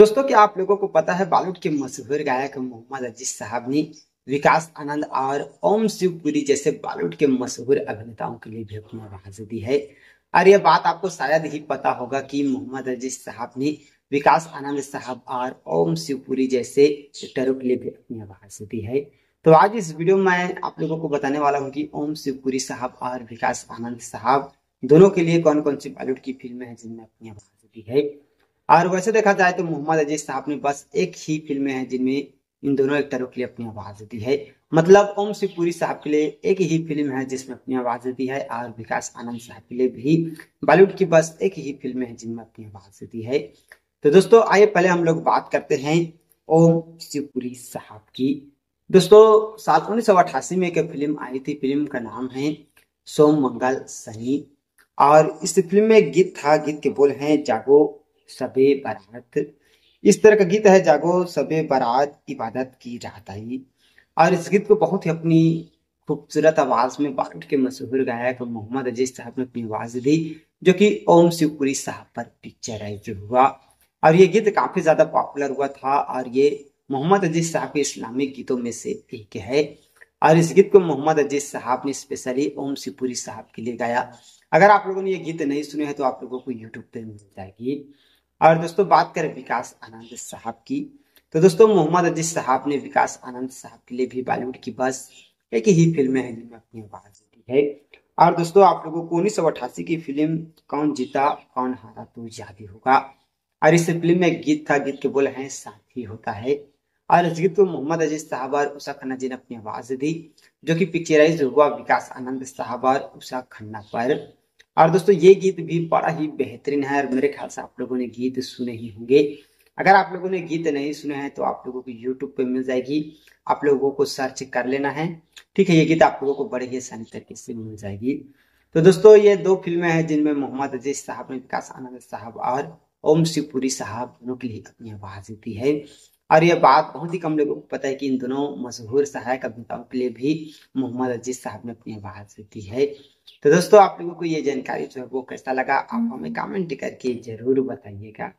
दोस्तों, क्या आप लोगों को पता है बॉलीवुड के मशहूर गायक मोहम्मद अजीज साहब ने विकास आनंद और ओम शिवपुरी जैसे बॉलीवुड के मशहूर अभिनेताओं के लिए भी अपनी आवाज दी है। और यह बात आपको शायद ही पता होगा कि मोहम्मद अजीज साहब ने विकास आनंद साहब और ओम शिवपुरी जैसे एक्टरों के लिए भी अपनी आवाज दी है। तो आज इस वीडियो में मैं आप लोगों को बताने वाला हूँ कि ओम शिवपुरी साहब और विकास आनंद साहब दोनों के लिए कौन कौन सी बॉलीवुड की फिल्में हैं जिनमें अपनी आवाज दी है। और वैसे देखा जाए तो मोहम्मद अजीज साहब ने बस एक ही फिल्में हैं जिनमें इन दोनों एक्टरों के लिए अपनी आवाज दी है। मतलब ओम शिवपुरी साहब के लिए एक ही फिल्म है जिसमें अपनी आवाज दी है, और विकास आनंद साहब के लिए भी बॉलीवुड की बस एक ही फिल्म है जिनमें अपनी आवाज दी है। तो दोस्तों, आइए पहले हम लोग बात करते हैं ओम शिवपुरी साहब की। दोस्तों, साल 1988 में एक फिल्म आई थी। फिल्म का नाम है सोम मंगल शनि। और इस फिल्म में एक गीत था, गीत के बोल हैं जागो सबे बारात। इस तरह का गीत है, जागो सबे बारात इबादत की रात आई। और इस गीत को बहुत ही अपनी खूबसूरत आवाज में बॉलीवुड के मशहूर गायक मोहम्मद अजीज साहब ने अपनी आवाज दी, जो कि ओम शिवपुरी साहब पर पिक्चराइज हुआ। और ये गीत काफी ज्यादा पॉपुलर हुआ था, और ये मोहम्मद अजीज साहब के इस्लामिक गीतों में से एक है। और इस गीत को मोहम्मद अजीज साहब ने स्पेशली ओम शिवपुरी साहब के लिए गाया। अगर आप लोगों ने ये गीत नहीं सुने हैं तो आप लोगों को यूट्यूब पे मिल जाएगी। और दोस्तों, बात करें विकास आनंद साहब की, तो दोस्तों मोहम्मद अजीज साहब ने विकास आनंद साहब के लिए भी बॉलीवुड की बस एक ही फिल्में हैं जिनमें अपनी आवाज दी है। और दोस्तों, आप लोगों को 1988 की फिल्म कौन जीता कौन हारा तो याद ही होगा। और इस फिल्म में एक गीत था, गीत के बोल हैं साथी होता है। और इस गीत को मोहम्मद अजीज साहब और उषा खन्ना जी ने अपनी आवाज दी, जो कि पिक्चराइज हुआ विकास आनंद साहब और उषा खन्ना पर। और दोस्तों, ये गीत भी बड़ा ही बेहतरीन है, और मेरे ख्याल से आप लोगों ने गीत सुने ही होंगे। अगर आप लोगों ने गीत नहीं सुने हैं तो आप लोगों को यूट्यूब पे मिल जाएगी, आप लोगों को सर्च कर लेना है। ठीक है, ये गीत आप लोगों को बड़े ही आसानी तरीके से मिल जाएगी। तो दोस्तों, ये दो फिल्में हैं जिनमें मोहम्मद अजीज साहब ने विकास आनंद साहब और ओम शिवपुरी साहब दोनों के लिए अपनी आवाज दी है। और यह बात बहुत ही कम लोगों को पता है कि इन दोनों मशहूर सहायक अभिनेताओं के लिए भी मोहम्मद अजीज साहब ने अपनी आवाज दी है। तो दोस्तों, आप लोगों को ये जानकारी जो है वो कैसा लगा, आप हमें कमेंट करके जरूर बताइएगा।